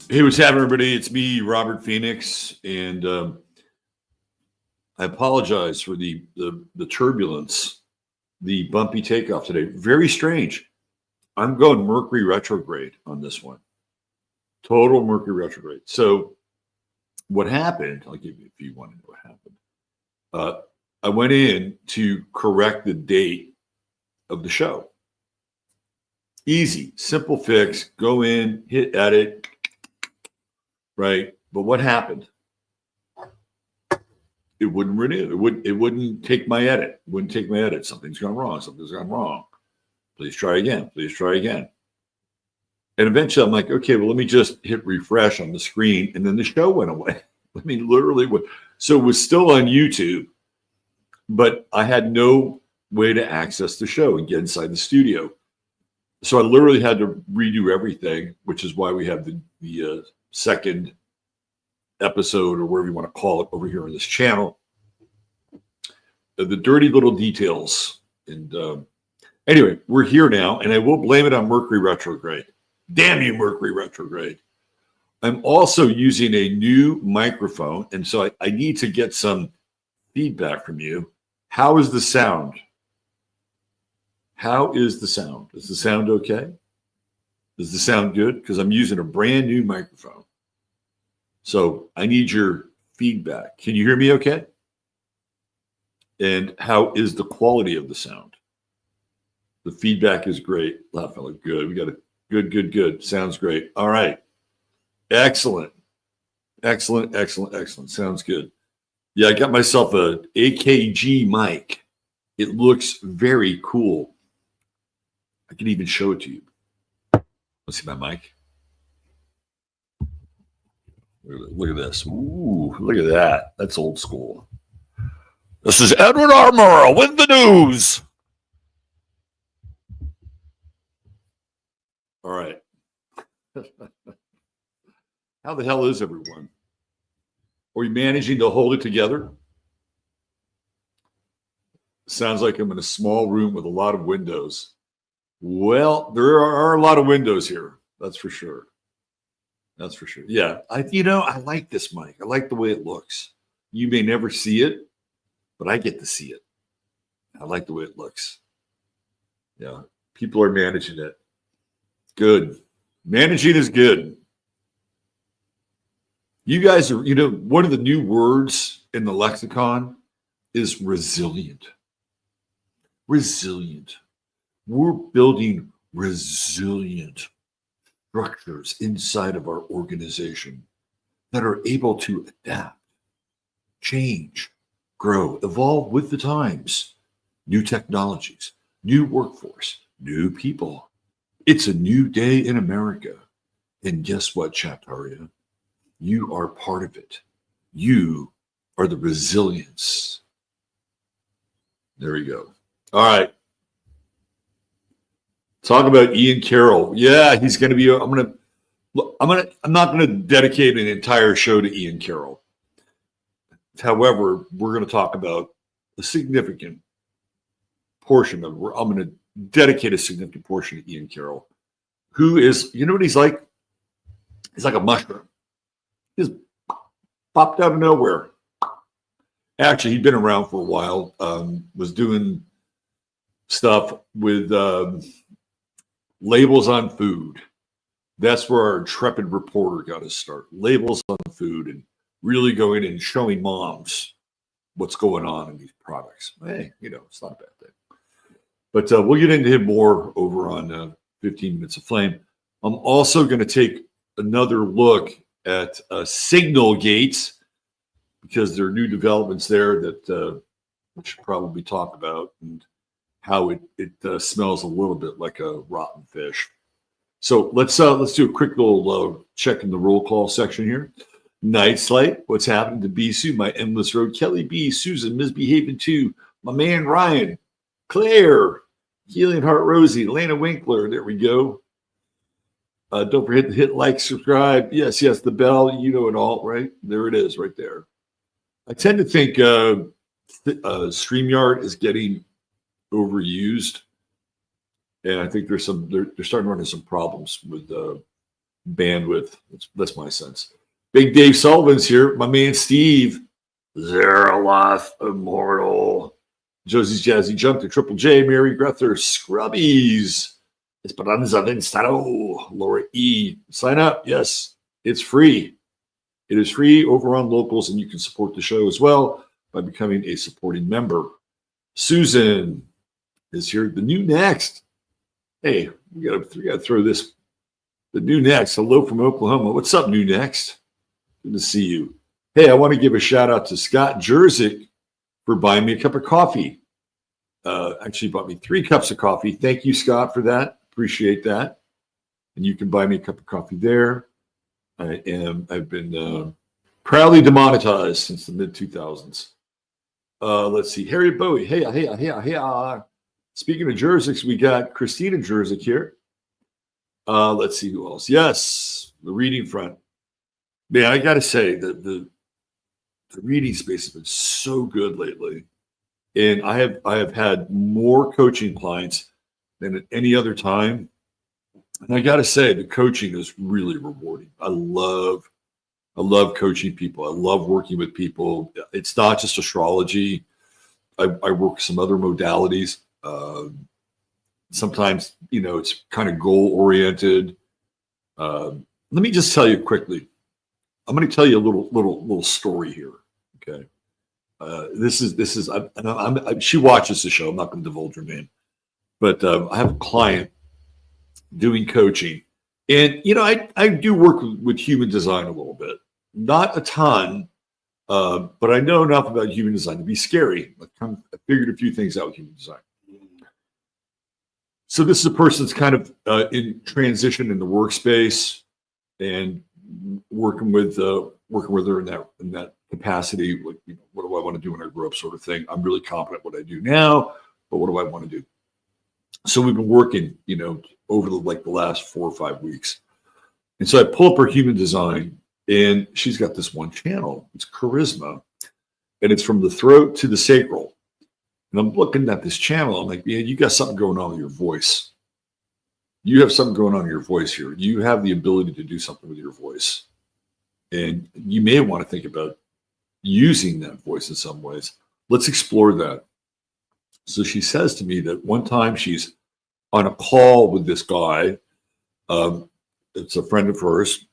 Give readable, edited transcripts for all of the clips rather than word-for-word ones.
Hey, what's happening, everybody? It's me, Robert Phoenix, and I apologize for the turbulence, the bumpy takeoff today. Very strange. I'm going Mercury retrograde on this one. Total Mercury retrograde. So what happened? I'll give you if you want to know what happened. I went in to correct the date of the show. Easy, simple fix. Go in, hit edit. Right. But what happened? It wouldn't renew. It wouldn't take my edit. It wouldn't take my edit. Something's gone wrong. Something's gone wrong. Please try again. Please try again. And eventually I'm like, okay, well, let me just hit refresh on the screen. And then the show went away. I mean, literally. So it was still on YouTube, but I had no way to access the show and get inside the studio. So I literally had to redo everything, which is why we have the second episode, or whatever you want to call it, over here on this channel. The dirty little details. And anyway, we're here now, and I will blame it on Mercury retrograde. Damn you, Mercury retrograde. I'm also using a new microphone, and so I need to get some feedback from you. How is the sound? How is the sound? Is the sound okay? Does the sound good? Because I'm using a brand new microphone. So I need your feedback. Can you hear me okay? And how is the quality of the sound? The feedback is great. That felt good. We got a good. Sounds great. All right. Excellent. Sounds good. Yeah, I got myself a AKG mic. It looks very cool. I can even show it to you. Let's see my mic. Look at this. Ooh, look at that. That's old school. This is Edward R. Murrow with the news. All right. How the hell is everyone? Are we managing to hold it together? Sounds like I'm in a small room with a lot of windows. Well, there are a lot of windows here. That's for sure. Yeah, I like this mic. I like the way it looks. You may never see it, but I get to see it. I like the way it looks. Yeah, people are managing it. Good. Managing is good. You guys are, one of the new words in the lexicon is resilient. Resilient. We're building resilient structures inside of our organization that are able to adapt, change, grow, evolve with the times, new technologies, new workforce, new people. It's a new day in America. And guess what, Chaptaria? You are part of it. You are the resilience. There we go. All right. Talk about Ian Carroll. Yeah, he's going to be. I'm not going to dedicate an entire show to Ian Carroll. However, we're going to talk about a significant portion of. I'm going to dedicate a significant portion to Ian Carroll, who is. You know what he's like? He's like a mushroom. He's popped out of nowhere. Actually, he'd been around for a while. Was doing stuff with. Labels on food. That's where our intrepid reporter got his start. Labels on food, and really going and showing moms what's going on in these products. Hey, it's not a bad thing. But we'll get into him more over on 15 Minutes of Flame. I'm also going to take another look at Signal Gates, because there are new developments there that we should probably talk about, and how it smells a little bit like a rotten fish. So let's do a quick little check in the roll call section here. Night Slight, what's happening to Bisou, my endless road, Kelly B, Susan, Misbehaving 2, my man Ryan, Claire, Healing Heart Rosie, Lana Winkler, there we go. Don't forget to hit like, subscribe. Yes, the bell, you know it all, right? There it is, right there. I tend to think StreamYard is getting overused, and I think they're starting to run into some problems with bandwidth. That's my sense. Big Dave Sullivan's here. My man Steve. Zeraloth Immortal. Josie's Jazzy Jump to Triple J. Mary Grether. Scrubbies. Esperanza Vinstaro. Laura E. Sign up. Yes, it's free. It is free over on Locals, and you can support the show as well by becoming a supporting member. Susan is here. The new next. Hey, we gotta throw this. The new next. Hello from Oklahoma. What's up, new next? Good to see you. Hey, I want to give a shout out to Scott Jerzik for buying me a cup of coffee. Actually bought me 3 cups of coffee. Thank you, Scott, for that. Appreciate that. And you can buy me a cup of coffee there. I've been proudly demonetized since the mid 2000s. Let's see. Harry Bowie. Hey. Speaking of Jerzyks, we got Christina Jerzyk here. Let's see who else. Yes, the reading front. Man, I got to say that the reading space has been so good lately. And I have had more coaching clients than at any other time. And I got to say, the coaching is really rewarding. I love coaching people. I love working with people. It's not just astrology. I work some other modalities. Sometimes, it's kind of goal oriented. Let me just tell you quickly. I'm going to tell you a little story here. Okay. She watches the show. I'm not going to divulge her name, but I have a client doing coaching, and I do work with human design a little bit, not a ton, but I know enough about human design to be scary. I figured a few things out with human design. So this is a person that's kind of in transition in the workspace, and working with her in that capacity. Like, what do I want to do when I grow up, sort of thing. I'm really confident what I do now, but what do I want to do? So we've been working, over the last 4 or 5 weeks. And so I pull up her human design, and she's got this one channel. It's charisma, and it's from the throat to the sacral. And I'm looking at this channel. I'm like, man, you got something going on with your voice. You have something going on in your voice here. You have the ability to do something with your voice. And you may want to think about using that voice in some ways. Let's explore that. So she says to me that one time she's on a call with this guy. It's a friend of hers.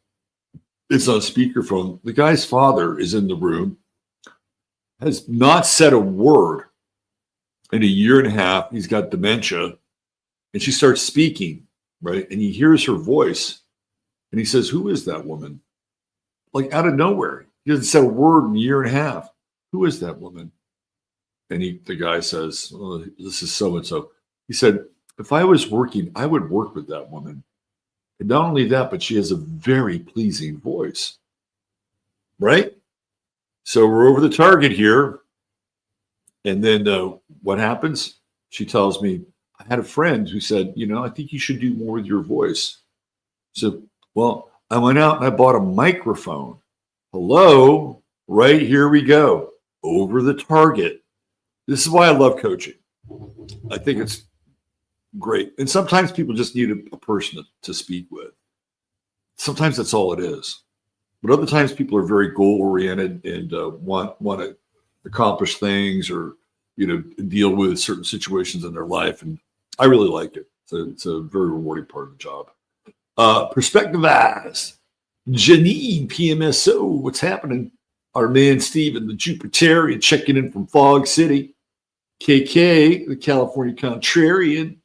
It's on speakerphone. The guy's father is in the room, has not said a word in a year and a half. He's got dementia. And she starts speaking, right? And he hears her voice. And he says, who is that woman? Like out of nowhere. He hasn't said a word in a year and a half. Who is that woman? And the guy says, oh, this is so-and-so. He said, if I was working, I would work with that woman. And not only that, but she has a very pleasing voice. Right? So we're over the target here. And then what happens? She tells me, I had a friend who said, I think you should do more with your voice. So, well, I went out and I bought a microphone. Hello, right here we go. Over the target. This is why I love coaching. I think it's great. And sometimes people just need a person to speak with. Sometimes that's all it is. But other times people are very goal-oriented and want to accomplish things or, deal with certain situations in their life. And I really like it. It's a very rewarding part of the job. Perspective Eyes. Janine, PMSO, what's happening? Our man Steven, the Jupiterian, checking in from Fog City. KK, the California Contrarian.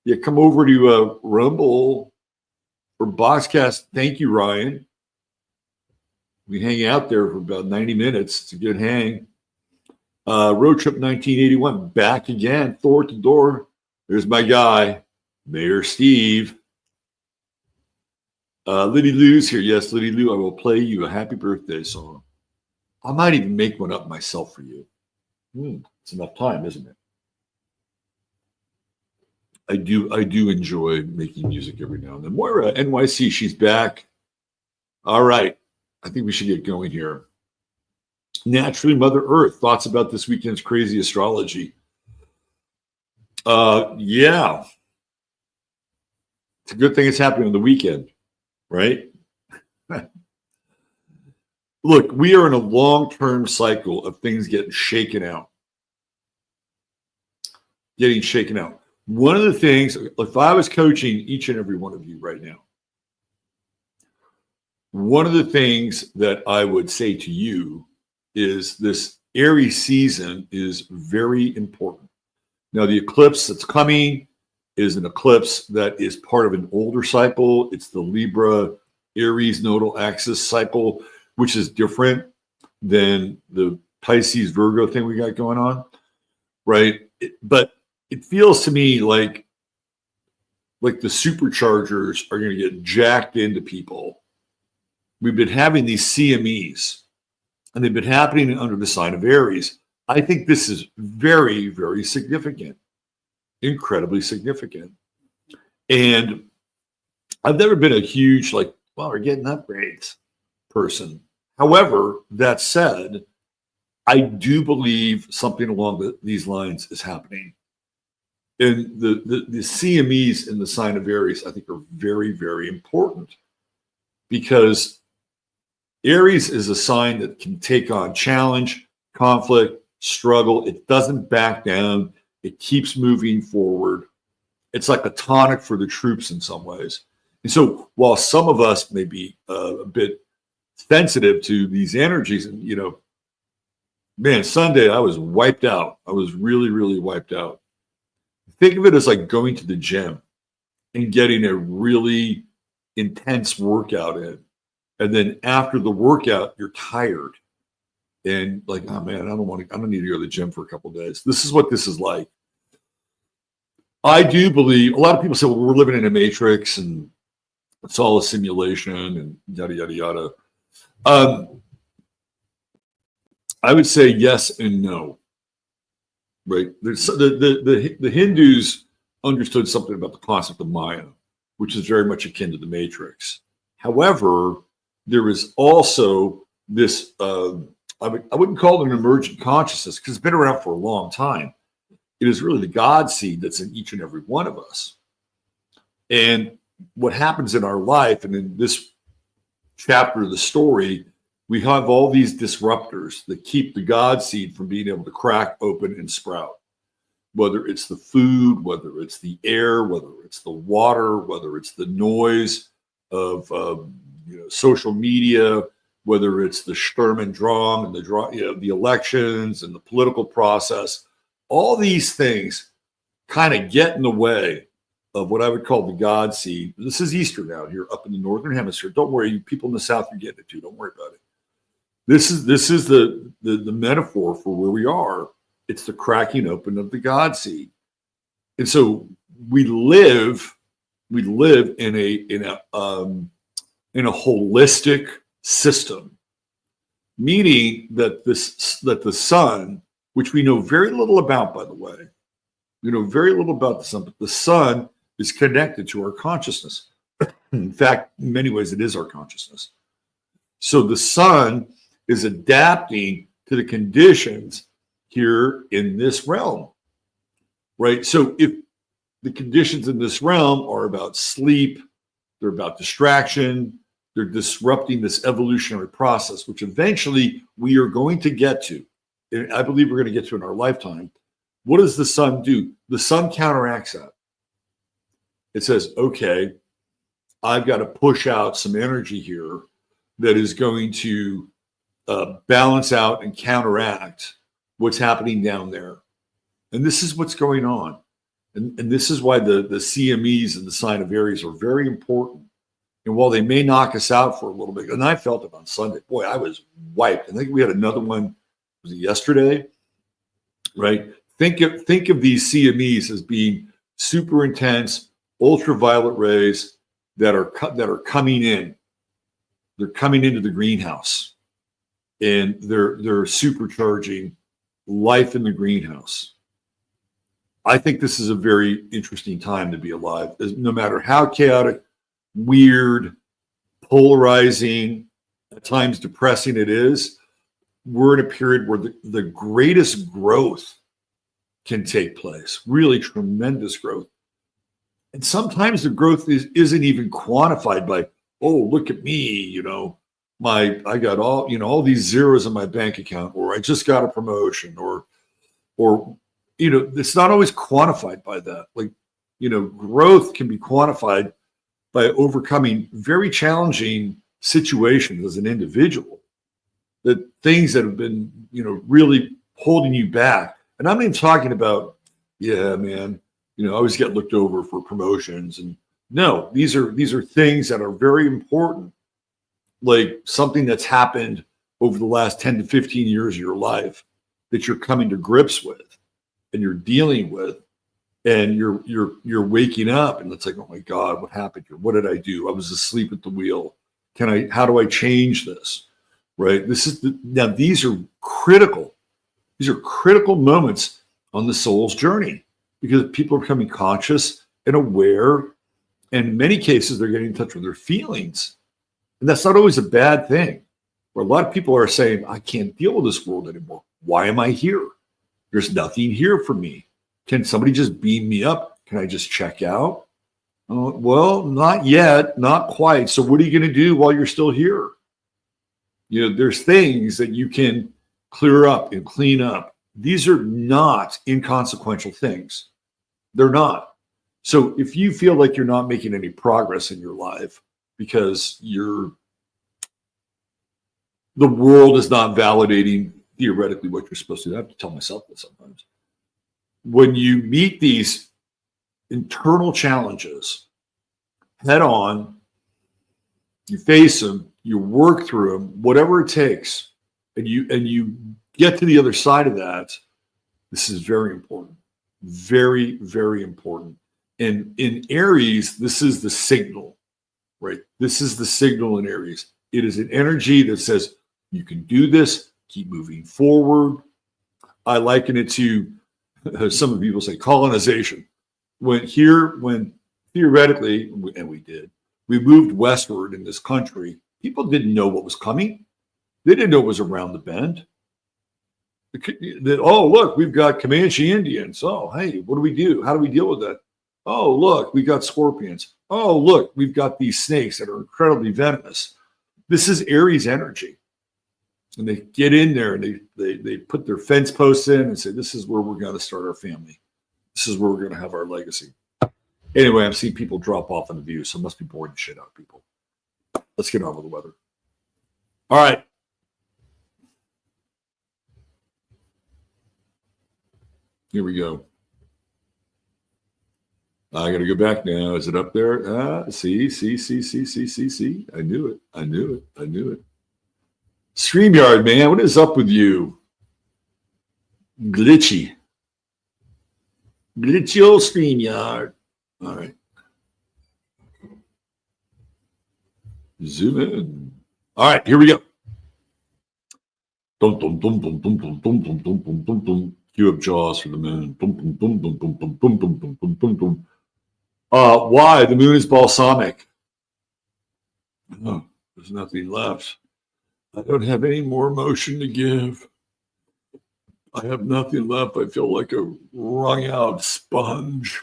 Yeah, come over to Rumble or Boxcast. Thank you, Ryan. We hang out there for about 90 minutes. It's a good hang. Road Trip 1981, back again. Thor to door. There's my guy, Mayor Steve. Liddy Lou's here. Yes, Liddy Lou, I will play you a happy birthday song. I might even make one up myself for you. It's enough time, isn't it? I do enjoy making music every now and then. Moira, NYC, she's back. All right. I think we should get going here. Naturally, Mother Earth, thoughts about this weekend's crazy astrology. Yeah. It's a good thing it's happening on the weekend, right? Look, we are in a long-term cycle of things getting shaken out. One of the things, if I was coaching each and every one of you right now, one of the things that I would say to you is this Aries season is very important. Now, the eclipse that's coming is an eclipse that is part of an older cycle. It's the Libra Aries nodal axis cycle, which is different than the Pisces Virgo thing we got going on, right? But it feels to me like the superchargers are going to get jacked into people. We've been having these CMEs, and they've been happening under the sign of Aries. I think this is very, very significant, incredibly significant. And I've never been a huge, like, well, we're getting upgrades person. However, that said, I do believe something along these lines is happening. And the CMEs in the sign of Aries, I think, are very, very important, because Aries is a sign that can take on challenge, conflict, struggle. It doesn't back down. It keeps moving forward. It's like a tonic for the troops in some ways. And so while some of us may be a bit sensitive to these energies, and, you know, man, Sunday I was wiped out. I was really, really wiped out. Think of it as like going to the gym and getting a really intense workout in. And then after the workout, you're tired. And like, oh man, I don't need to go to the gym for a couple of days. This is what this is like. I do believe, a lot of people say, well, we're living in a matrix and it's all a simulation and yada, yada, yada. I would say yes and no. Right? There's the Hindus understood something about the concept of Maya, which is very much akin to the matrix. However, there is also this, I wouldn't call it an emergent consciousness, because it's been around for a long time. It is really the God seed that's in each and every one of us. And what happens in our life, and in this chapter of the story, we have all these disruptors that keep the God seed from being able to crack open and sprout. Whether it's the food, whether it's the air, whether it's the water, whether it's the noise of social media, whether it's the Sturm und Drang and the elections and the political process, all these things kind of get in the way of what I would call the God seed. This is Easter now here up in the Northern Hemisphere. Don't worry, you people in the South, you're getting it too. Don't worry about it. This is the metaphor for where we are. It's the cracking open of the God seed. And so we live in a holistic system, meaning that the sun, which we know very little about, by the way, we know very little about the sun, but the sun is connected to our consciousness. In fact, in many ways, it is our consciousness. So the sun is adapting to the conditions here in this realm, right? So if the conditions in this realm are about sleep, they're about distraction, they're disrupting this evolutionary process, which eventually we are going to get to. And I believe we're going to get to in our lifetime. What does the sun do? The sun counteracts that. It says, okay, I've got to push out some energy here that is going to balance out and counteract what's happening down there. And this is what's going on. And this is why the CMEs and the sign of Aries are very important. And while they may knock us out for a little bit, and I felt it on Sunday, boy, I was wiped. I think we had another one, was it yesterday? Right? Think of these CMEs as being super intense, ultraviolet rays that are coming in. They're coming into the greenhouse, and they're supercharging life in the greenhouse. I think this is a very interesting time to be alive. No matter how chaotic, weird, polarizing, at times depressing it is, we're in a period where the greatest growth can take place, really tremendous growth. And sometimes the growth isn't even quantified by, oh, look at me, I got all these zeros in my bank account, or I just got a promotion, or it's not always quantified by that. Like, growth can be quantified by overcoming very challenging situations as an individual, that things that have been, really holding you back. And I'm not even talking about, yeah, man, I always get looked over for promotions. And no, these are things that are very important, like something that's happened over the last 10 to 15 years of your life that you're coming to grips with and you're dealing with, and you're waking up and it's like, oh my God, what happened here? What did I do? I was asleep at the wheel. How do I change this? Right? Now these are critical. These are critical moments on the soul's journey, because people are becoming conscious and aware. And in many cases, they're getting in touch with their feelings. And that's not always a bad thing. Where a lot of people are saying, I can't deal with this world anymore. Why am I here? There's nothing here for me. Can somebody just beam me up? Can I just check out? Well, not yet, not quite. So what are you going to do while you're still here? There's things that you can clear up and clean up. These are not inconsequential things. They're not. So if you feel like you're not making any progress in your life because the world is not validating theoretically what you're supposed to do, I have to tell myself that sometimes. When you meet these internal challenges head on, you face them, you work through them, whatever it takes, and you get to the other side of that. This is very important. Very, very important. And in Aries, this is the signal, right? This is the signal in Aries. It is an energy that says, you can do this, keep moving forward. I liken it to, some people say, colonization. When theoretically, and we moved westward in this country, people didn't know what was coming. They didn't know it was around the bend. Oh, look, we've got Comanche Indians. Oh, hey, what do we do? How do we deal with that? Oh, look, we've got scorpions. Oh, look, we've got these snakes that are incredibly venomous. This is Aries energy. And they get in there and they put their fence posts in and say, this is where we're going to start our family. This is where we're going to have our legacy. Anyway, I'm seeing people drop off on the view, so it must be boring shit out of people. Let's get on with the weather. All right. Here we go. I got to go back now. Is it up there? See. I knew it. StreamYard, man, what is up with you? Glitchy old StreamYard. All right. Zoom in. All right, here we go. Dum dum dum dum dum dum dum dum dum dum dum dum. Cue up Jaws for the moon. Dum dum dum dum dum dum dum dum dum dum dum dum. Why? The moon is balsamic. Oh, there's nothing left. I don't have any more emotion to give. I have nothing left. I feel like a wrung out sponge.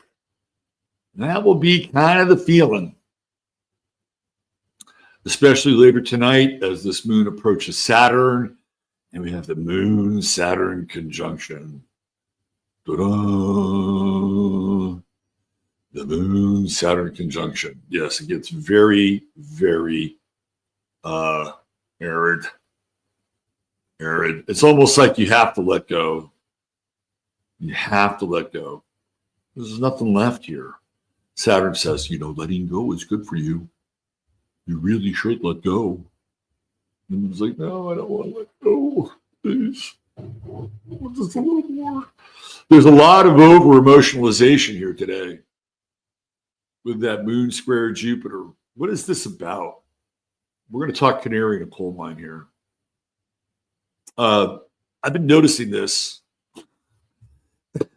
That will be kind of the feeling, especially later tonight as this moon approaches Saturn and we have the moon-Saturn conjunction. Ta-da! The moon-Saturn conjunction. Yes, it gets very, very arid. It's almost like you have to let go. You have to let go. There's nothing left here. Saturn says, letting go is good for you. You really should let go. And it's like, no, I don't want to let go. Please. Just a little more. There's a lot of over-emotionalization here today with that moon square Jupiter. What is this about? We're going to talk canary in a coal mine here. I've been noticing this.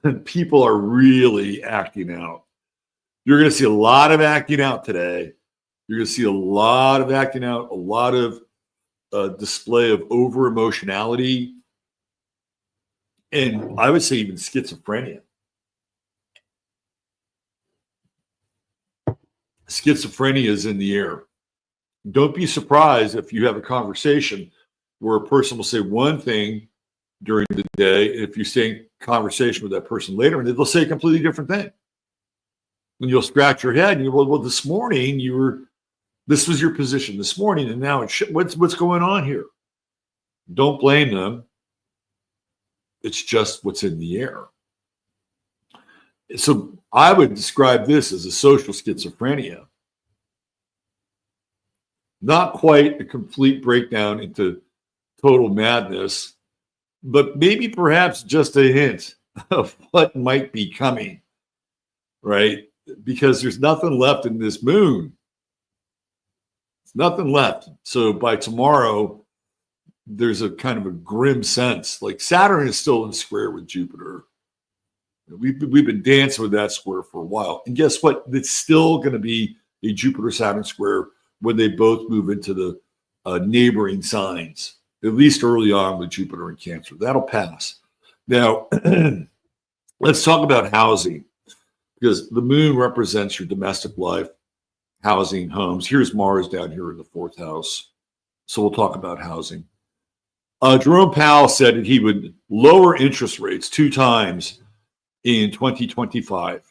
And people are really acting out. You're going to see a lot of acting out today. You're going to see a lot of acting out, a lot of display of over emotionality, and I would say even schizophrenia. Schizophrenia is in the air. Don't be surprised if you have a conversation where a person will say one thing during the day. If you stay in conversation with that person later, and they'll say a completely different thing. And you'll scratch your head and you go, well, this morning this was your position this morning, and now it's what's going on here? Don't blame them. It's just what's in the air. So I would describe this as a social schizophrenia. Not quite a complete breakdown into total madness, but maybe perhaps just a hint of what might be coming, right? Because there's nothing left in this moon. There's nothing left. So by tomorrow, there's a kind of a grim sense. Like Saturn is still in square with Jupiter. We've been dancing with that square for a while. And guess what? It's still going to be a Jupiter-Saturn square when they both move into the neighboring signs, at least early on with Jupiter and Cancer. That'll pass. Now, let's talk about housing, because the moon represents your domestic life, housing, homes. Here's Mars down here in the 4th house. So we'll talk about housing. Jerome Powell said that he would lower interest rates 2 times in 2025.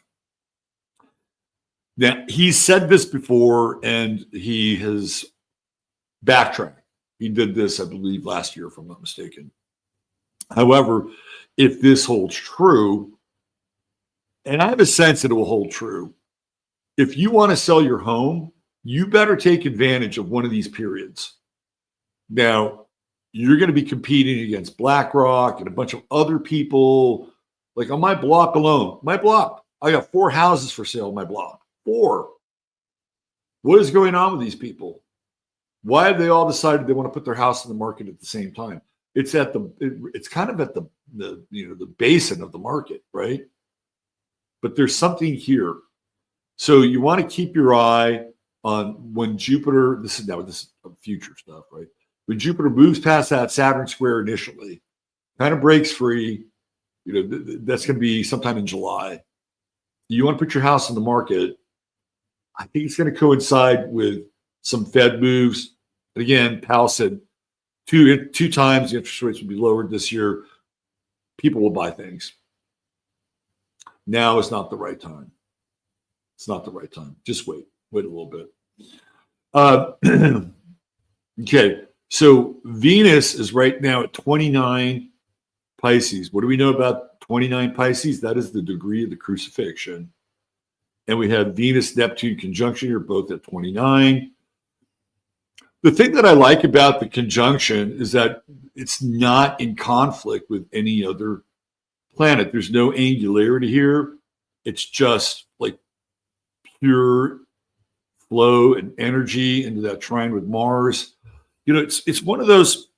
Now, he said this before, and he has backtracked. He did this, I believe, last year, if I'm not mistaken. However, if this holds true, and I have a sense that it will hold true, if you want to sell your home, you better take advantage of one of these periods. Now, you're going to be competing against BlackRock and a bunch of other people. Like on my block alone, I got 4 houses for sale on my block. 4. What is going on with these people? Why have they all decided they want to put their house in the market at the same time? It's kind of at the basin of the market, right? But there's something here. So you want to keep your eye on when Jupiter, this is future stuff, right? When Jupiter moves past that Saturn square initially, kind of breaks free, that's going to be sometime in July. You want to put your house in the market. I think it's going to coincide with some Fed moves. And again, Powell said two times the interest rates will be lowered this year. People will buy things. Now is not the right time. It's not the right time. Just wait a little bit. Okay, so Venus is right now at 29 Pisces. What do we know about 29 Pisces? That is the degree of the crucifixion. And we have Venus-Neptune conjunction here, both at 29. The thing that I like about the conjunction is that it's not in conflict with any other planet. There's no angularity here. It's just like pure flow and energy into that trine with Mars. It's one of those,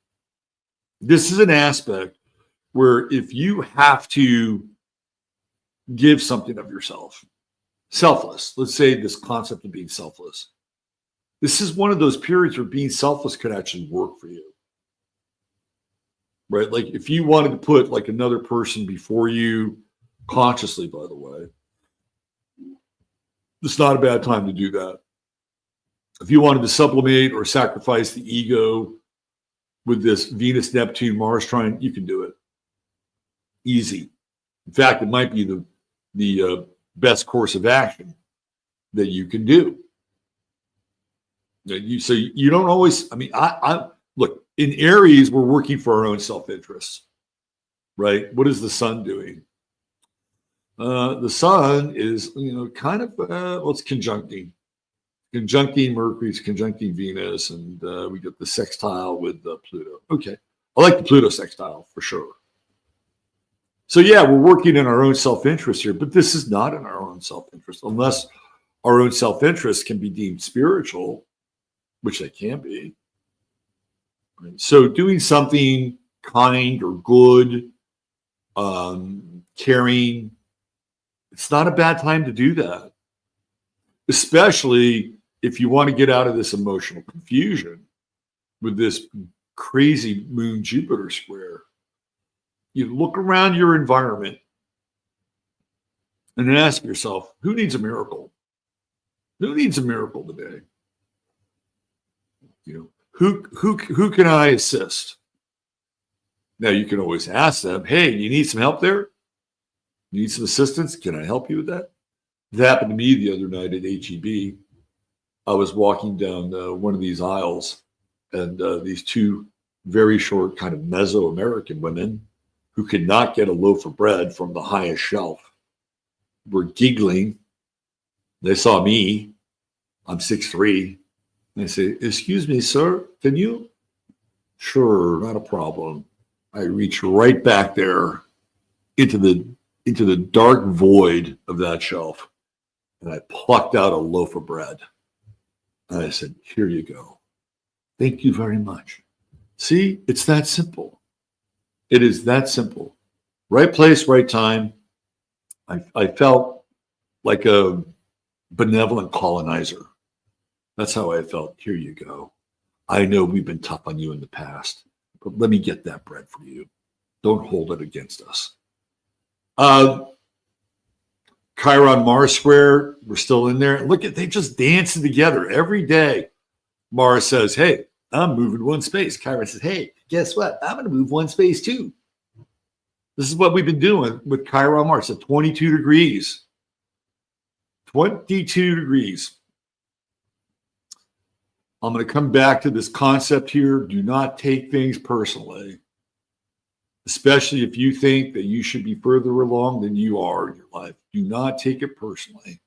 this is an aspect where if you have to give something of yourself, selfless, let's say this concept of being selfless, this is one of those periods where being selfless could actually work for you, right? Like if you wanted to put like another person before you, consciously, by the way, it's not a bad time to do that. If you wanted to sublimate or sacrifice the ego with this Venus, Neptune, Mars trine, you can do it. Easy. In fact, it might be the best course of action that you can do. So you don't always, I look, in Aries, we're working for our own self-interests, right? What is the sun doing? The sun is, kind of, it's conjuncting Mercury, it's conjuncting Venus, and we get the sextile with Pluto. Okay. I like the Pluto sextile for sure. So yeah, we're working in our own self-interest here, but this is not in our own self-interest unless our own self-interest can be deemed spiritual, which they can be. Right? So doing something kind or good, caring, it's not a bad time to do that, especially if you want to get out of this emotional confusion with this crazy moon Jupiter square. You look around your environment and then ask yourself, who needs a miracle? Who needs a miracle today? Who can I assist? Now you can always ask them, hey, you need some help there? You need some assistance? Can I help you with that? It happened to me the other night at HEB. I was walking down one of these aisles, and these two very short, kind of Mesoamerican women who could not get a loaf of bread from the highest shelf were giggling. They saw me. I'm 6'3". They say, excuse me, sir, can you? Sure, not a problem. I reach right back there into the dark void of that shelf, and I plucked out a loaf of bread. And I said, here you go. Thank you very much. See, it's that simple. It is that simple. Right place, right time. I felt like a benevolent colonizer. That's how I felt. Here you go. I know we've been tough on you in the past, but let me get that bread for you. Don't hold it against us. Chiron Mars square, we're still in there. Look at, they just dancing together every day. Mars says, hey, I'm moving one space. Chiron says, hey, guess what? I'm going to move one space too. This is what we've been doing with Chiron Mars at 22 degrees. 22 degrees. I'm going to come back to this concept here. Do not take things personally, especially if you think that you should be further along than you are in your life. Do not take it personally.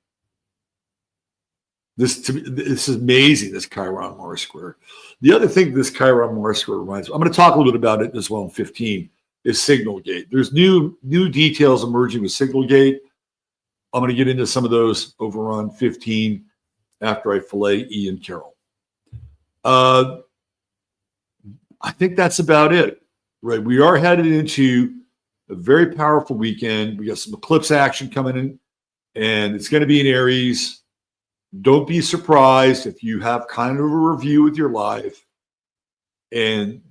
This is amazing, this Chiron Mars square. The other thing this Chiron Mars square reminds me, I'm going to talk a little bit about it as well in 15, is Signal Gate. There's new details emerging with Signal Gate. I'm going to get into some of those over on 15 after I fillet Ian Carroll. I think that's about it, right? We are headed into a very powerful weekend. We got some eclipse action coming in, and it's going to be in Aries. Don't be surprised if you have kind of a review with your life, and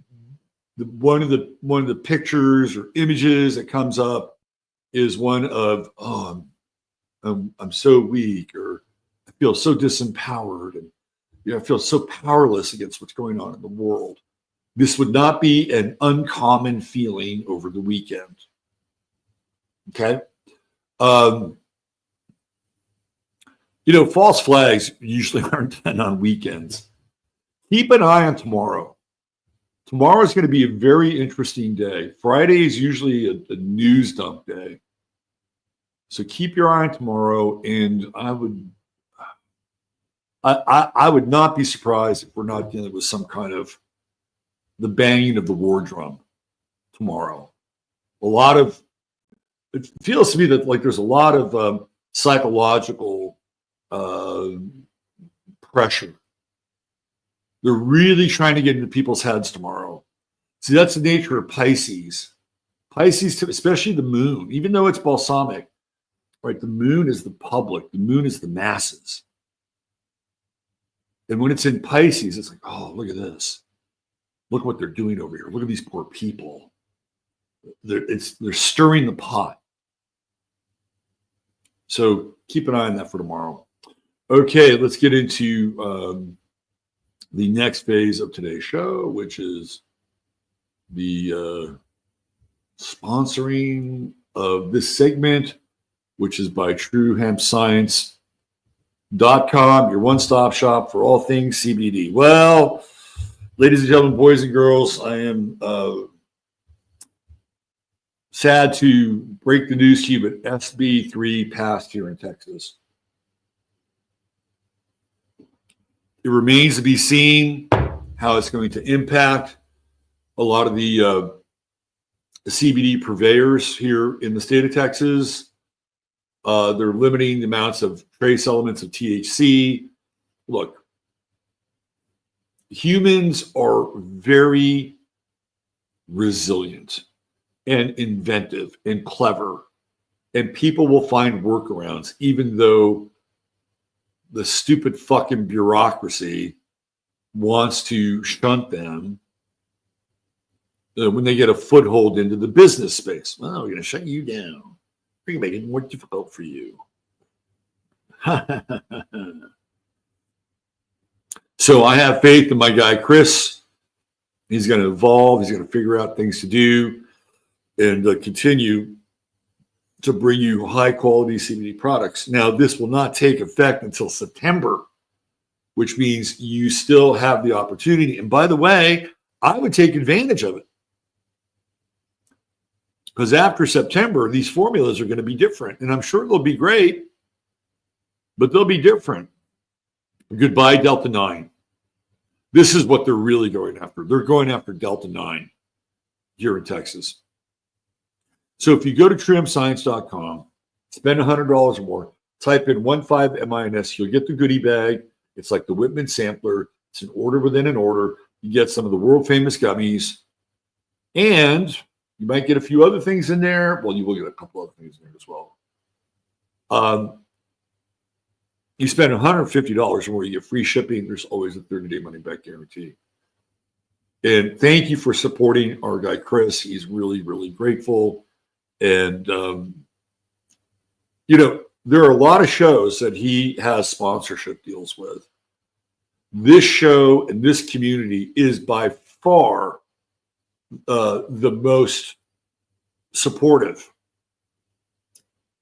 one of the pictures or images that comes up is one of, oh, I'm so weak, or I feel so disempowered, and I feel so powerless against what's going on in the world. This would not be an uncommon feeling over the weekend. Okay. False flags usually aren't done on weekends. Keep an eye on tomorrow. Tomorrow is going to be a very interesting day. Friday is usually a news dump day. So keep your eye on tomorrow, and I would not be surprised if we're not dealing with some kind of the banging of the war drum tomorrow. It feels to me that like there's a lot of psychological pressure. They're really trying to get into people's heads tomorrow. See, that's the nature of Pisces. Pisces, especially the moon, even though it's balsamic, right? The moon is the public. The moon is the masses. And when it's in Pisces, it's like, oh, look at this. Look what they're doing over here. Look at these poor people. They're stirring the pot. So keep an eye on that for tomorrow. Okay, let's get into the next phase of today's show, which is the sponsoring of this segment, which is by True Hemp Science.com, your one-stop shop for all things CBD. Well, ladies and gentlemen, boys and girls, I am sad to break the news to you, but SB3 passed here in Texas. It remains to be seen how it's going to impact a lot of the CBD purveyors here in the state of Texas. They're limiting the amounts of trace elements of THC. Look, humans are very resilient and inventive and clever, and people will find workarounds, even though the stupid fucking bureaucracy wants to shunt them when they get a foothold into the business space. Well, we're going to shut you down. We're going to make it more difficult for you. So I have faith in my guy, Chris. He's going to evolve. He's going to figure out things to do and continue to bring you high quality CBD products. Now, this will not take effect until September, which means you still have the opportunity. And by the way, I would take advantage of it. Because after September, these formulas are going to be different. And I'm sure they'll be great, but they'll be different. Goodbye, Delta 9. This is what they're really going after. They're going after Delta 9 here in Texas. So if you go to truehempscience.com, spend $100 or more, type in 15MINS, you'll get the goodie bag. It's like the Whitman sampler. It's an order within an order. You get some of the world famous gummies. And you might get a few other things in there. Well, you will get a couple other things in there as well. You spend $150 or more, you get free shipping. There's always a 30-day money-back guarantee. And thank you for supporting our guy, Chris. He's really, really grateful. And, there are a lot of shows that he has sponsorship deals with. This show and this community is by far the most supportive.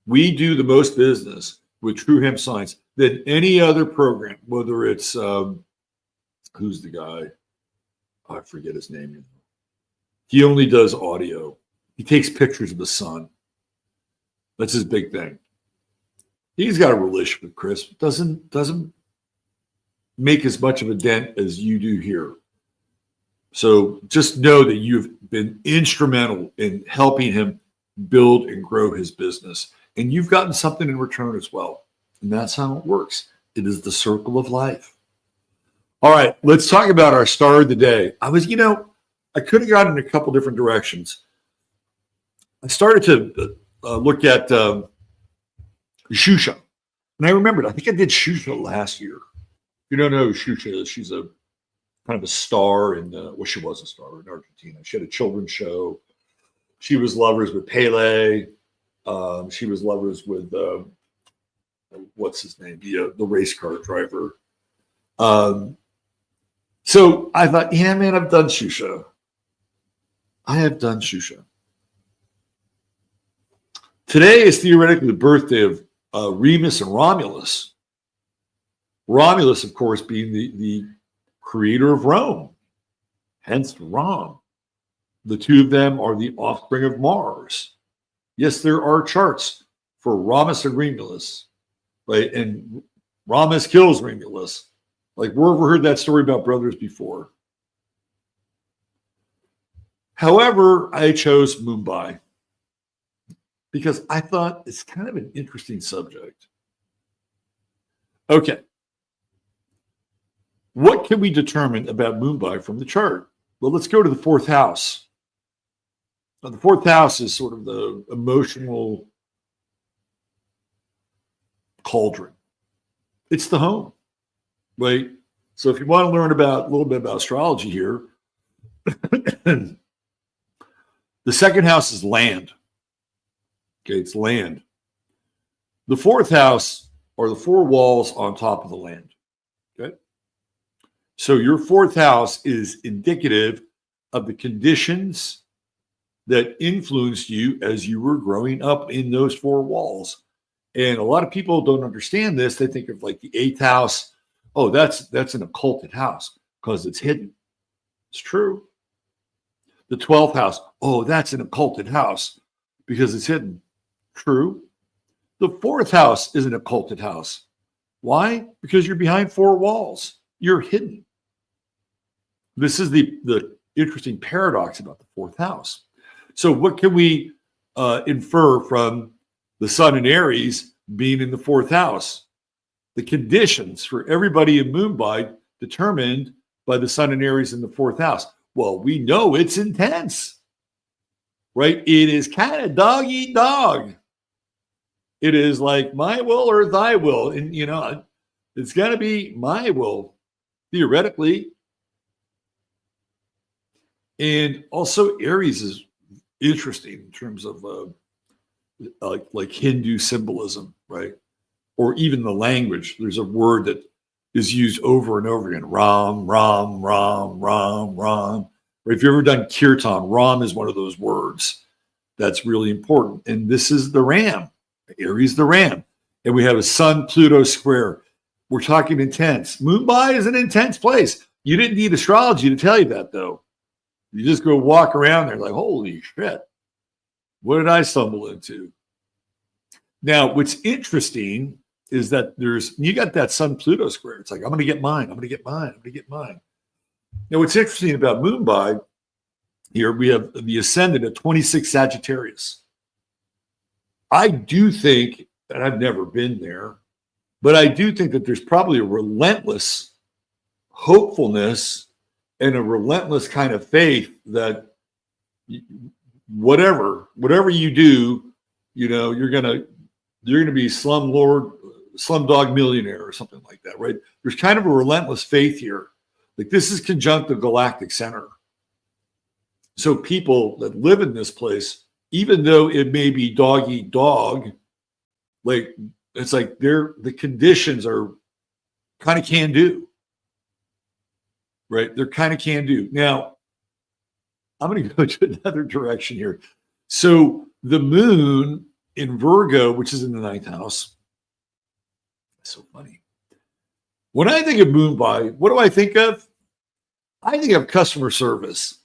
We do the most business with True Hemp Science than any other program, whether it's, who's the guy? I forget his name. He only does audio. He takes pictures of the sun. That's his big thing. He's got a relationship with Chris. Doesn't make as much of a dent as you do here. So just know that you've been instrumental in helping him build and grow his business. And you've gotten something in return as well. And that's how it works. It is the circle of life. All right, let's talk about our star of the day. I could have gone in a couple different directions. I started to look at Shusha. And I remembered, I think I did Shusha last year. If you don't know who Shusha is, she's a kind of a star she was a star in Argentina. She had a children's show. She was lovers with Pele. She was lovers with, what's his name? The race car driver. So I thought, man, I've done Shusha. I have done Shusha. Today is theoretically the birthday of Remus and Romulus. Romulus, of course, being the creator of Rome, hence Rom. The two of them are the offspring of Mars. Yes, there are charts for Romulus and Romulus, right? And Romulus kills Romulus. Like, we've ever heard that story about brothers before. However, I chose Mumbai because I thought it's kind of an interesting subject. Okay. What can we determine about Mumbai from the chart? Well, let's go to the fourth house. Now, the fourth house is sort of the emotional cauldron. It's the home, right? So if you want to learn a little bit about astrology here, the second house is land. Okay, it's land. The fourth house are the four walls on top of the land. Okay. So your fourth house is indicative of the conditions that influenced you as you were growing up in those four walls. And a lot of people don't understand this. They think of like the eighth house. Oh, that's an occulted house because it's hidden. It's true. The 12th house. Oh, that's an occulted house because it's hidden. True. The fourth house is an occulted house. Why? Because you're behind four walls. You're hidden. This is the interesting paradox about the fourth house. So what can we infer from the sun in Aries being in the fourth house? The conditions for everybody in Mumbai determined by the sun in Aries in the fourth house. Well, we know it's intense, right? It is kind of dog eat dog. It is like my will or thy will. And, it's going to be my will, theoretically. And also Aries is interesting in terms of like Hindu symbolism, right? Or even the language. There's a word that is used over and over again. Ram, Ram, Ram, Ram, Ram. If you've ever done kirtan, Ram is one of those words that's really important. And this is the Ram. Aries the Ram. And we have a Sun-Pluto square. We're talking intense. Mumbai is an intense place. You didn't need astrology to tell you that, though. You just go walk around there like, holy shit. What did I stumble into? Now, what's interesting is that you got that Sun-Pluto square. It's like, I'm going to get mine. I'm going to get mine. I'm going to get mine. Now, what's interesting about Mumbai, here we have the ascendant at 26 Sagittarius. I do think, and I've never been there, but I do think that there's probably a relentless hopefulness and a relentless kind of faith that whatever you do, you're gonna be slumdog millionaire or something like that, right? There's kind of a relentless faith here. Like, this is conjunct the galactic center. So people that live in this place, even though it may be dog eat dog, like, it's like the conditions are kind of can do, right? They're kind of can do. Now, I'm going to go to another direction here. So the moon in Virgo, which is in the 9th house, so funny. When I think of Mumbai, what do I think of? I think of customer service.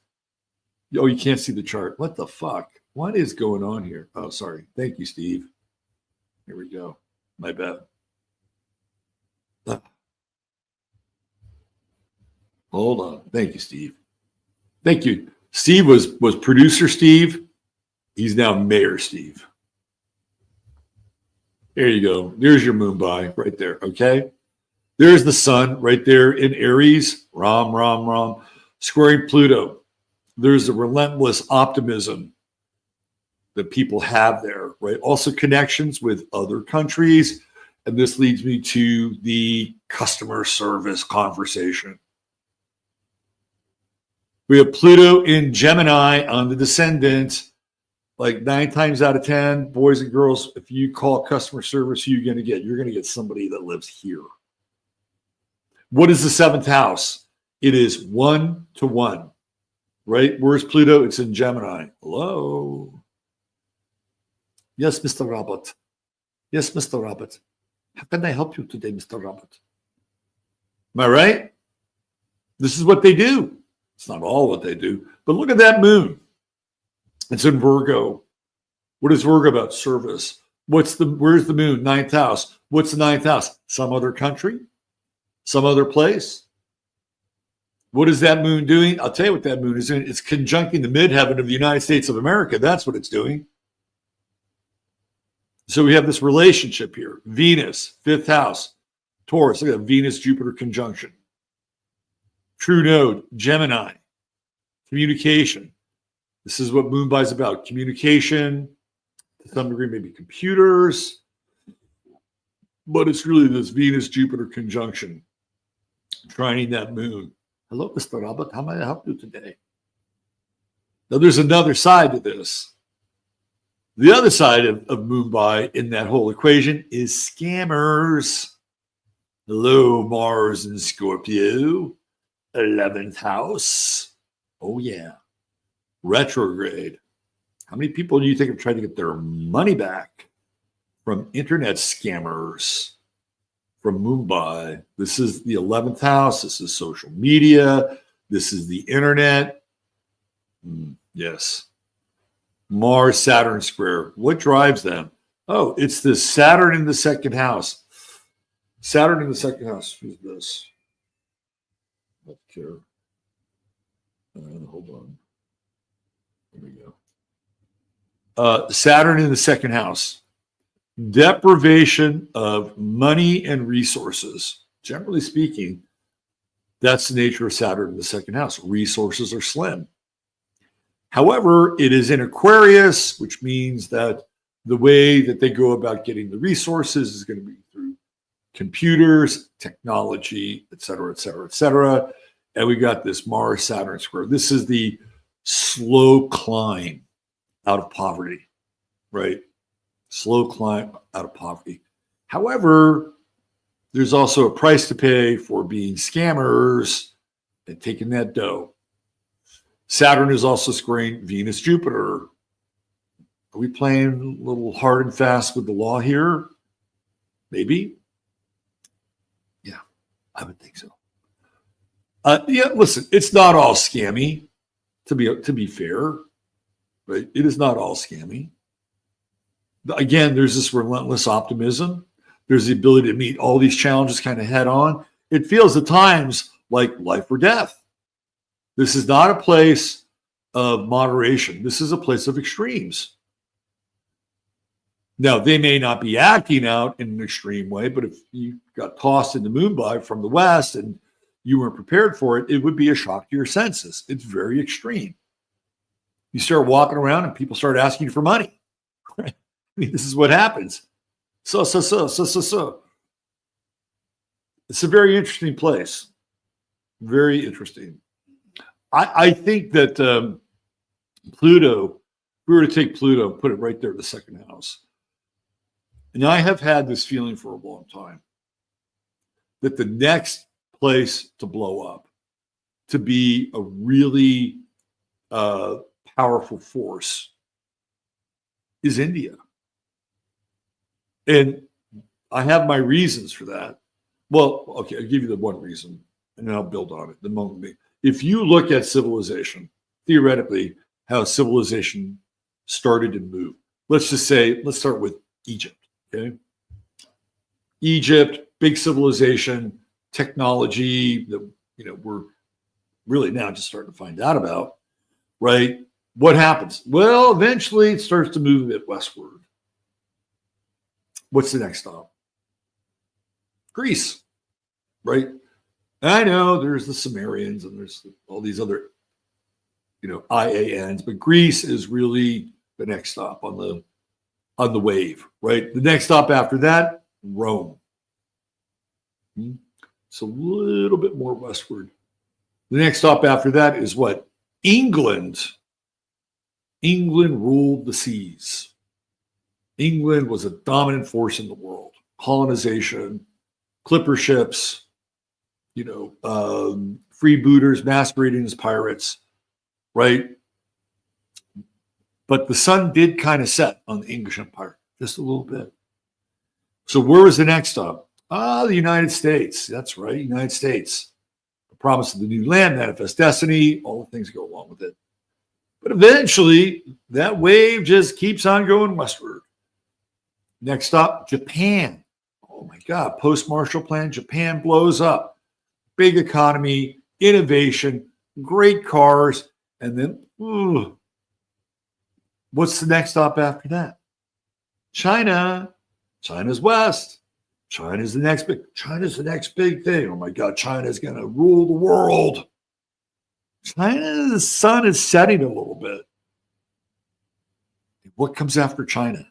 Oh, you can't see the chart. What the fuck? What is going on here? Oh, sorry. Thank you, Steve. Here we go. My bad. Hold on. Thank you, Steve. Thank you. Steve was producer Steve. He's now Mayor Steve. There you go. There's your Mumbai right there. Okay. There's the sun right there in Aries. Ram, Ram, Ram. Squaring Pluto. There's a relentless optimism that people have there, right? Also connections with other countries. And this leads me to the customer service conversation. We have Pluto in Gemini on the descendant. Like 9 times out of 10, boys and girls, if you call customer service, who you're going to get? You're going to get somebody that lives here. What is the 7th house? It is 1-to-1, right? Where's Pluto? It's in Gemini. Hello. Yes, Mr. Robert. Yes, Mr. Robert. How can I help you today, Mr. Robert? Am I right? This is what they do. It's not all what they do, but look at that moon. It's in Virgo. What is Virgo about? Service. Where's the moon? 9th house. What's the 9th house? Some other country? Some other place? What is that moon doing? I'll tell you what that moon is doing. It's conjuncting the midheaven of the United States of America. That's what it's doing. So we have this relationship here. Venus, 5th house. Taurus. Look at that Venus-Jupiter conjunction. True node, Gemini. Communication. This is what Mumbai is about. Communication, to some degree, maybe computers. But it's really this Venus-Jupiter conjunction. Trining that moon. Hello, Mr. Robert. How may I help you today? Now, there's another side to this. The other side of Mumbai in that whole equation is scammers. Hello, Mars and Scorpio. 11th house. Oh, yeah. Retrograde. How many people do you think have tried to get their money back from internet scammers from Mumbai? This is the 11th house. This is social media. This is the internet. Yes. Mars, Saturn square. What drives them? Oh, it's the Saturn in the 2nd house. Saturn in the 2nd house. Who's this? Not care. Hold on. Here we go. Saturn in the 2nd house. Deprivation of money and resources. Generally speaking, that's the nature of Saturn in the 2nd house. Resources are slim. However, it is in Aquarius, which means that the way that they go about getting the resources is going to be through computers, technology, et cetera, et cetera, et cetera. And we got this Mars Saturn square. This is the slow climb out of poverty, right? Slow climb out of poverty. However, There's also a price to pay for being scammers and taking that dough. Saturn is also squaring Venus, Jupiter. Are we playing a little hard and fast with the law here? Maybe. Yeah, I would think so. Yeah, listen, it's not all scammy, to be fair, right? It is not all scammy. Again, there's this relentless optimism. There's the ability to meet all these challenges kind of head on. It feels at times like life or death. This is not a place of moderation. This is a place of extremes. Now, they may not be acting out in an extreme way, but if you got tossed into Mumbai from the West and you weren't prepared for it, it would be a shock to your senses. It's very extreme. You start walking around and people start asking you for money. I mean, this is what happens. So. It's a very interesting place. Very interesting. I think that Pluto, if we were to take Pluto and put it right there in the second house, and I have had this feeling for a long time, that the next place to blow up, to be a really powerful force, is India. And I have my reasons for that. Well, okay, I'll give you the one reason, and then I'll build on it. The moment, if you look at civilization, theoretically, how civilization started and moved. Let's just say, let's start with Egypt. Okay, Egypt, big civilization, technology that we're really now just starting to find out about. Right? What happens? Well, eventually it starts to move a bit westward. What's the next stop? Greece, right? I know there's the Sumerians and there's all these other, IANs, but Greece is really the next stop on the wave, right? The next stop after that, Rome. It's a little bit more westward. The next stop after that is what? England. England ruled the seas. England was a dominant force in the world. Colonization, clipper ships, freebooters masquerading as pirates, right? But the sun did kind of set on the English Empire, just a little bit. So where was the next stop? The United States. That's right, United States. The promise of the new land, manifest destiny, all the things that go along with it. But eventually, that wave just keeps on going westward. Next stop, Japan. Oh my God, post-Marshall Plan, Japan blows up. Big economy, innovation, great cars, and then, what's the next stop after that? China. China's west. China's the next big thing. Oh my God, China's going to rule the world. China's sun is setting a little bit. What comes after China?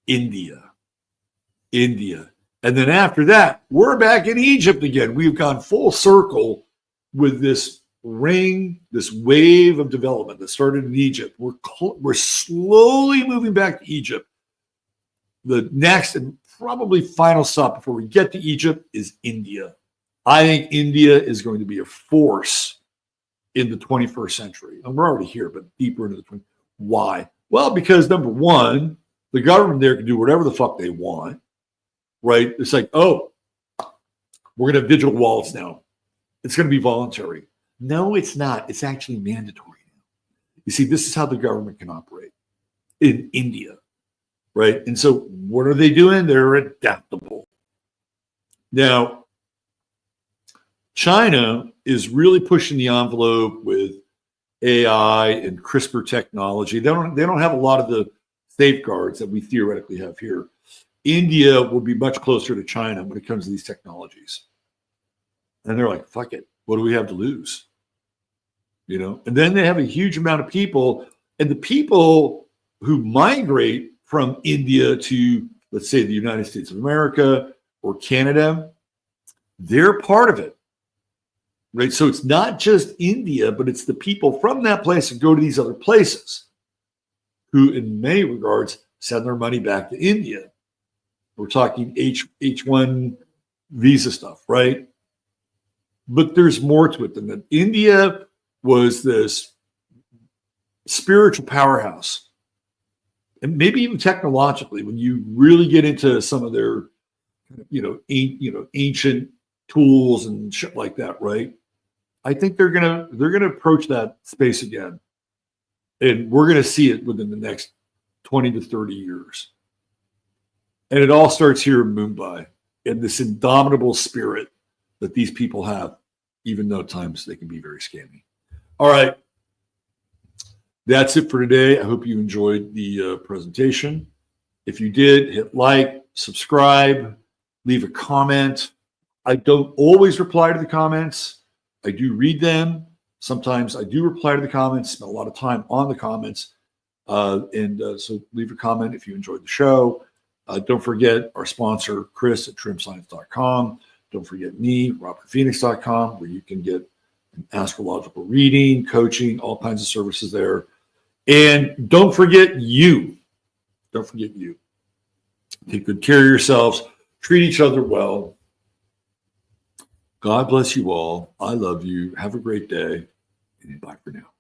India. And then after that, we're back in Egypt again. We've gone full circle with this ring, this wave of development that started in Egypt. We're slowly moving back to Egypt. The next and probably final stop before we get to Egypt is India. I think India is going to be a force in the 21st century. And we're already here, but deeper into the 20th. Why? Well, because number one, the government there can do whatever the fuck they want, right? It's like, oh, we're going to have digital wallets now. It's going to be voluntary. No, it's not. It's actually mandatory now. You see, this is how the government can operate in India, right? And so what are they doing? They're adaptable. Now, China is really pushing the envelope with AI and CRISPR technology. They don't have a lot of the safeguards that we theoretically have here. India will be much closer to China when it comes to these technologies. And they're like, fuck it. What do we have to lose? And then they have a huge amount of people, and the people who migrate from India to, let's say, the United States of America or Canada, they're part of it. Right. So it's not just India, but it's the people from that place that go to these other places who, in many regards, send their money back to India. We're talking H1 visa stuff, right? But there's more to it than that. India was this spiritual powerhouse, and maybe even technologically, when you really get into some of their, ancient tools and shit like that, right? I think they're gonna approach that space again, and we're gonna see it within the next 20 to 30 years. And it all starts here in Mumbai, and this indomitable spirit that these people have, even though at times they can be very scammy. All right. That's it for today. I hope you enjoyed the presentation. If you did, hit like, subscribe, leave a comment. I don't always reply to the comments. I do read them. Sometimes I do reply to the comments, spend a lot of time on the comments. So leave a comment if you enjoyed the show. Don't forget our sponsor, Chris at TrueHempScience.com. Don't forget me, RobertPhoenix.com, where you can get an astrological reading, coaching, all kinds of services there. And don't forget you. Don't forget you. Take good care of yourselves. Treat each other well. God bless you all. I love you. Have a great day. And bye for now.